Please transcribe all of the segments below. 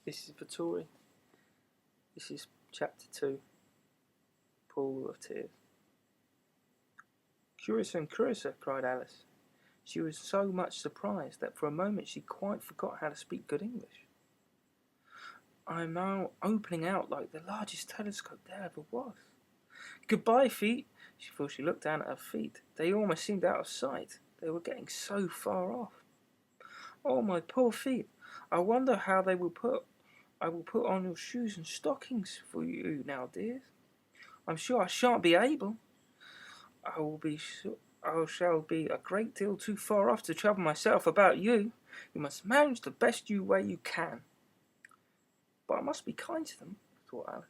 This is for Tori. This is chapter 2, Pool of Tears. Curiouser and curiouser, cried Alice. She was so much surprised that for a moment she quite forgot how to speak good English. I am now opening out like the largest telescope there ever was. Goodbye, feet. She looked down at her feet. They almost seemed out of sight. They were getting so far off. Oh, my poor feet. I wonder how I will put on your shoes and stockings for you now, dears. I'm sure I shan't be able. I shall be a great deal too far off to trouble myself about you. You must manage the best way you can. But I must be kind to them, thought Alice.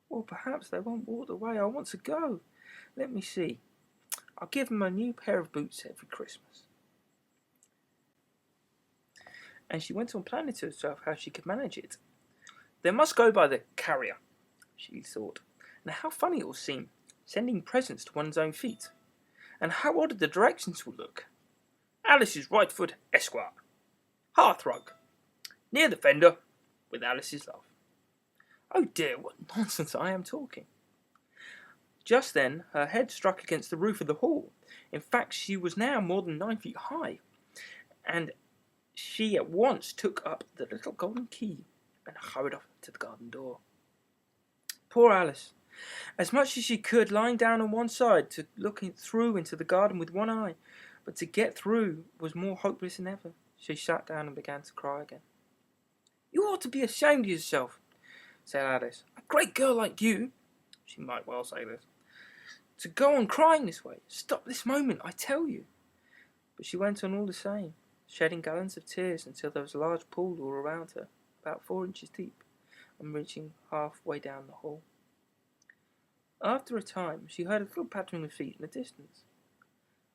Or perhaps they won't walk the way I want to go. Let me see. I'll give them a new pair of boots every Christmas. And she went on planning to herself how she could manage it. They must go by the carrier, she thought. And how funny it will seem, sending presents to one's own feet. And how odd the directions will look. Alice's right foot, Esquire. Hearthrug. Near the fender, with Alice's love. Oh dear, what nonsense I am talking. Just then, her head struck against the roof of the hall. In fact, she was now more than 9 feet high. And she at once took up the little golden key and hurried off to the garden door. Poor Alice! As much as she could, lying down on one side, to look through into the garden with one eye, but to get through was more hopeless than ever. She sat down and began to cry again. You ought to be ashamed of yourself, said Alice. A great girl like you, she might well say this, to go on crying this way. Stop this moment, I tell you. But she went on all the same, shedding gallons of tears until there was a large pool all around her, about 4 inches deep, and reaching halfway down the hall. After a time, she heard a little pattering of feet in the distance,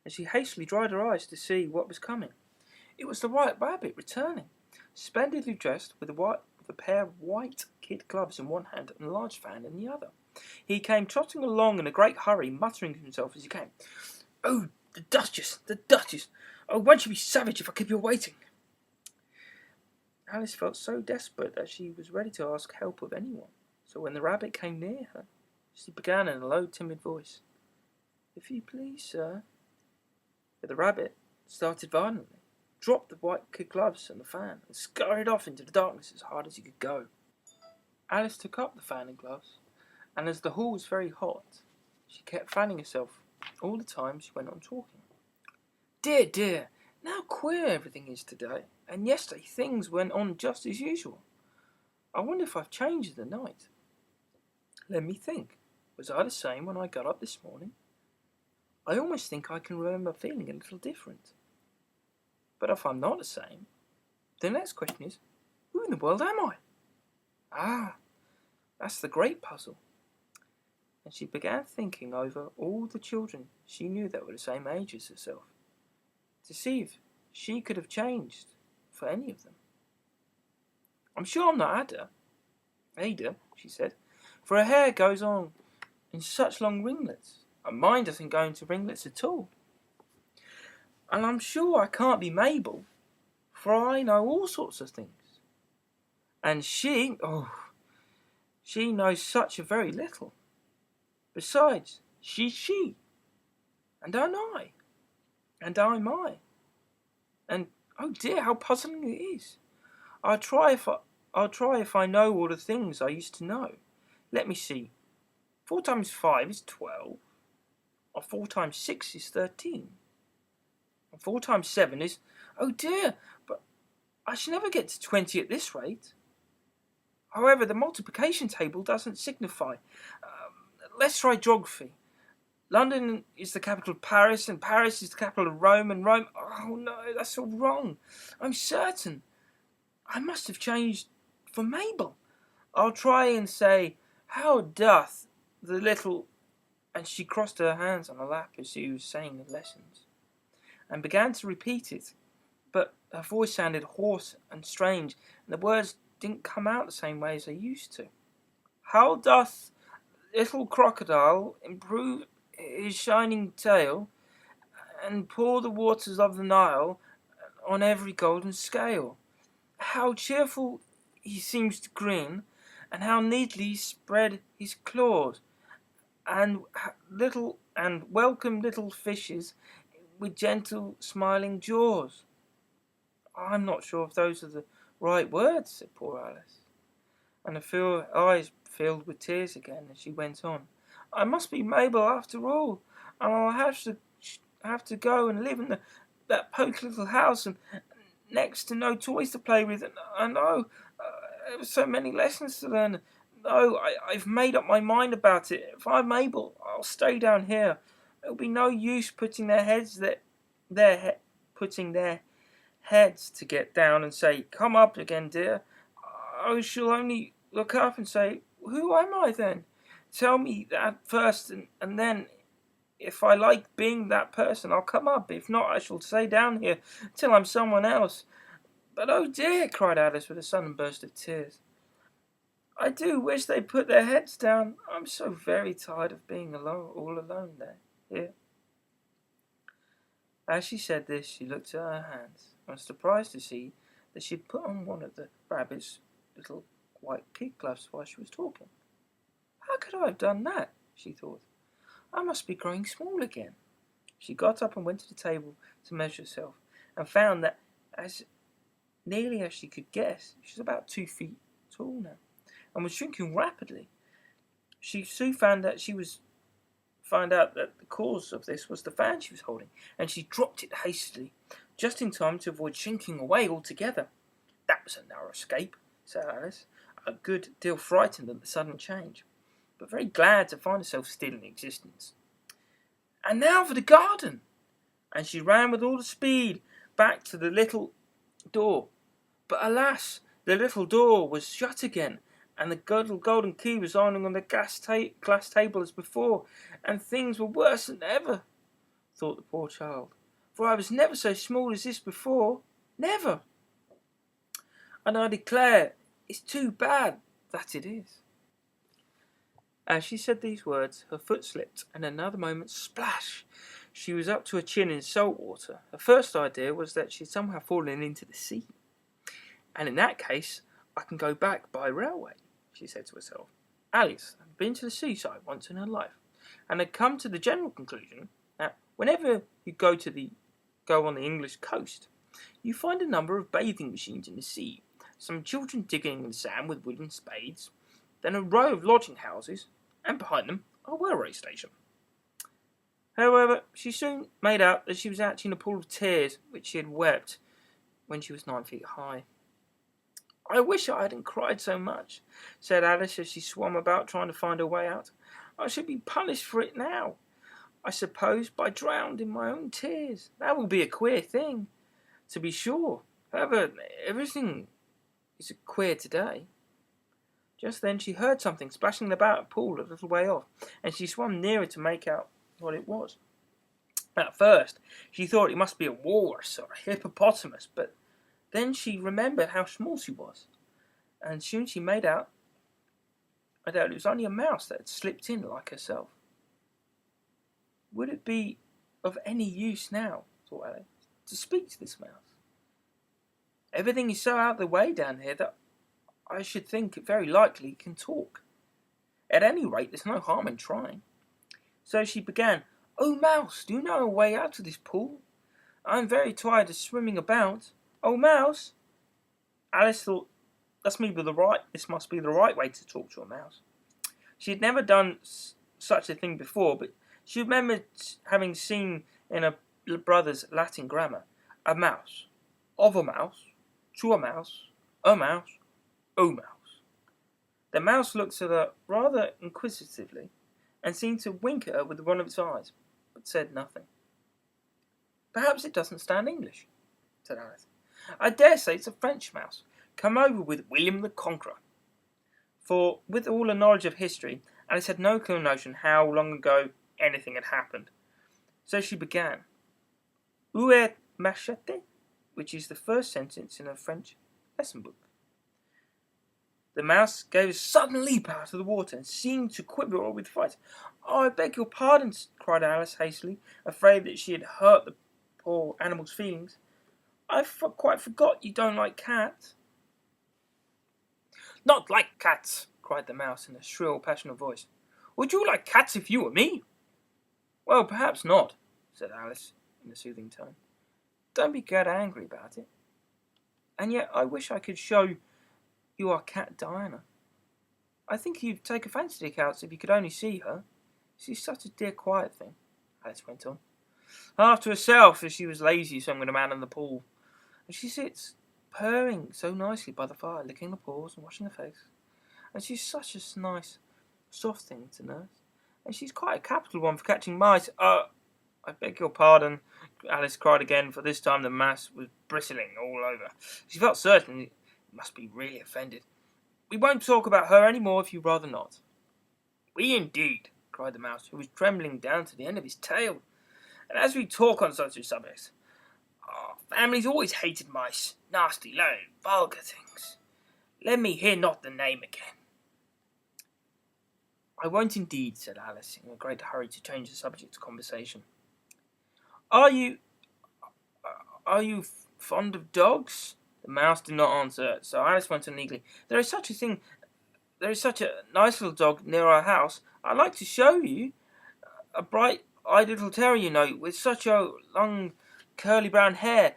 and she hastily dried her eyes to see what was coming. It was the White Rabbit returning, splendidly dressed with a pair of white kid gloves in one hand and a large fan in the other. He came trotting along in a great hurry, muttering to himself as he came, Oh, the Duchess, the Duchess! Oh, won't you be savage if I keep you waiting? Alice felt so desperate that she was ready to ask help of anyone. So when the rabbit came near her, she began in a low, timid voice, If you please, sir. But the rabbit started violently, dropped the white kid gloves and the fan, and scurried off into the darkness as hard as he could go. Alice took up the fan and gloves, and as the hall was very hot, she kept fanning herself all the time she went on talking. Dear, dear, how queer everything is today, and yesterday things went on just as usual. I wonder if I've changed in the night. Let me think. Was I the same when I got up this morning? I almost think I can remember feeling a little different. But if I'm not the same, the next question is, who in the world am I? Ah, that's the great puzzle. And she began thinking over all the children she knew that were the same age as herself, to see if she could have changed for any of them. I'm sure I'm not Ada, she said, for her hair goes on in such long ringlets, and mine doesn't go into ringlets at all. And I'm sure I can't be Mabel, for I know all sorts of things. And she knows such a very little. Besides, she's she, and I'm I, and I'm I. And oh dear, how puzzling it is. I'll try if I know all the things I used to know. Let me see. 4 times 5 is 12. Or 4 times 6 is 13. And 4 times 7 is... Oh dear, but I shall never get to 20 at this rate. However, the multiplication table doesn't signify. Let's try geography. London is the capital of Paris, and Paris is the capital of Rome, and Rome... Oh no, that's all wrong. I'm certain. I must have changed for Mabel. I'll try and say, How doth the little... And she crossed her hands on her lap as she was saying the lessons, and began to repeat it, but her voice sounded hoarse and strange, and the words didn't come out the same way as they used to. How doth little crocodile improve his shining tail, and pour the waters of the Nile on every golden scale? How cheerful he seems to grin, and how neatly he spread his claws, and little and welcome little fishes with gentle smiling jaws. I'm not sure if those are the right words, said poor Alice, and her eyes filled with tears again as she went on. I must be Mabel after all, and I'll have to go and live in that poky little house, and next to no toys to play with, and I know there were so many lessons to learn. No, I've made up my mind about it. If I'm able, I'll stay down here. There'll be no use putting putting their heads to get down and say, "Come up again, dear." I shall only look up and say, "Who am I then? Tell me that first, and then, if I like being that person, I'll come up. If not, I shall stay down here till I'm someone else." "But oh dear," cried Alice with a sudden burst of tears, "I do wish they'd put their heads down. I'm so very tired of being alone, all alone there, here." As she said this, she looked at her hands, and was surprised to see that she had put on one of the rabbit's little white kid gloves while she was talking. "How could I have done that?" she thought. "I must be growing small again." She got up and went to the table to measure herself, and found that, as nearly as she could guess, she was about 2 feet tall now, and was shrinking rapidly. She soon found out that the cause of this was the fan she was holding, and she dropped it hastily, just in time to avoid shrinking away altogether. "That was a narrow escape," said Alice, a good deal frightened at the sudden change, but very glad to find herself still in existence. "And now for the garden!" And she ran with all the speed back to the little door. But alas, the little door was shut again, and the golden key was lying on the glass table as before, and things were worse than ever, thought the poor child, "for I was never so small as this before, never, and I declare it's too bad that it is." As she said these words, her foot slipped, and in another moment, splash! She was up to her chin in salt water. Her first idea was that she had somehow fallen into the sea. "And in that case, I can go back by railway," she said to herself. Alice had been to the seaside once in her life, and had come to the general conclusion that whenever you go on the English coast, you find a number of bathing machines in the sea, some children digging in the sand with wooden spades, then a row of lodging houses, and behind them a railway station. However, she soon made out that she was actually in a pool of tears which she had wept when she was 9 feet high. "I wish I hadn't cried so much," said Alice as she swam about trying to find her way out. "I should be punished for it now, I suppose, by drowned in my own tears. That will be a queer thing, to be sure. However, everything is queer today." Just then she heard something splashing about a pool a little way off, and she swam nearer to make out what it was. At first she thought it must be a walrus or a hippopotamus, but then she remembered how small she was, and soon she made out that it was only a mouse that had slipped in like herself. Would it be of any use now, thought Alice, to speak to this mouse? Everything is so out of the way down here that I should think it very likely it can talk. At any rate, there's no harm in trying. So she began, "Oh, mouse, do you know a way out of this pool? I'm very tired of swimming about. Oh, mouse!" Alice thought, this must be the right way to talk to a mouse. She had never done such a thing before, but she remembered having seen in her brother's Latin grammar, a mouse, of a mouse, to a mouse, oh mouse. The mouse looked at her rather inquisitively, and seemed to wink at her with one of its eyes, but said nothing. "Perhaps it doesn't stand English," said Alice. "I dare say it's a French mouse, come over with William the Conqueror." For, with all her knowledge of history, Alice had no clear notion how long ago anything had happened. So she began, "Où est machete?" which is the first sentence in her French lesson book. The mouse gave a sudden leap out of the water, and seemed to quiver with fright. "Oh, I beg your pardon," cried Alice hastily, afraid that she had hurt the poor animal's feelings. "I quite forgot you don't like cats." Not like cats, cried the mouse in a shrill, passionate voice. Would you like cats if you were me? Well, perhaps not, said Alice in a soothing tone. Don't be get angry about it. And yet I wish I could show you our cat Diana. I think you'd take a fancy to cats if you could only see her. She's such a dear quiet thing, Alice went on, half to herself as she was lazy swimming around in the pool. And she sits purring so nicely by the fire, licking the paws and washing her face. And she's such a nice, soft thing to nurse. And she's quite a capital one for catching mice. I beg your pardon, Alice cried again, for this time the mouse was bristling all over. She felt certain it must be really offended. We won't talk about her any more if you'd rather not. We indeed, cried the mouse, who was trembling down to the end of his tail. And as we talk on such a subject, our family's always hated mice, nasty, low, vulgar things. Let me hear not the name again. I won't indeed, said Alice, in a great hurry to change the subject of conversation. Are you fond of dogs? The mouse did not answer, so Alice went on eagerly. There is such a nice little dog near our house. I'd like to show you. A bright-eyed little terrier, you know, with such a long, curly brown hair.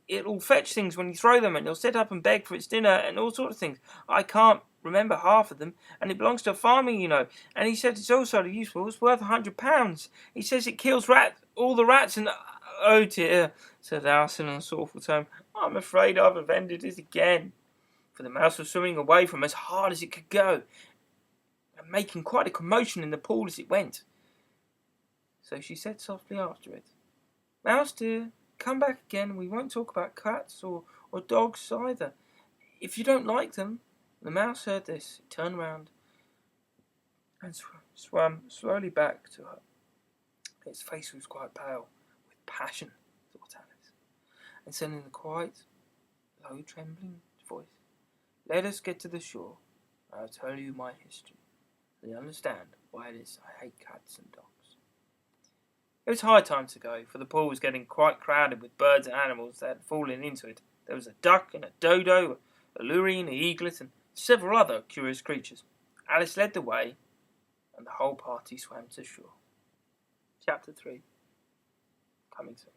It'll fetch things when you throw them, and it'll sit up and beg for its dinner, and all sorts of things. I can't remember half of them, and it belongs to a farmer, you know. And he said it's also useful. It's worth £100. He says it kills all the rats, and oh dear, said Alice in a sorrowful tone. I'm afraid I've offended it again. For the mouse was swimming away from as hard as it could go, and making quite a commotion in the pool as it went. So she said softly after it, Mouse dear, come back again, and we won't talk about cats or dogs either. If you don't like them. The mouse heard this. It turned round and swam slowly back to her. Its face was quite pale with passion, thought Alice, and said in a quiet, low, trembling voice, Let us get to the shore. I'll tell you my history, and you'll understand why it is I hate cats and dogs. It was high time to go, for the pool was getting quite crowded with birds and animals that had fallen into it. There was a duck and a dodo, a lory and an eaglet, and several other curious creatures. Alice led the way, and the whole party swam to shore. Chapter 3. Coming soon.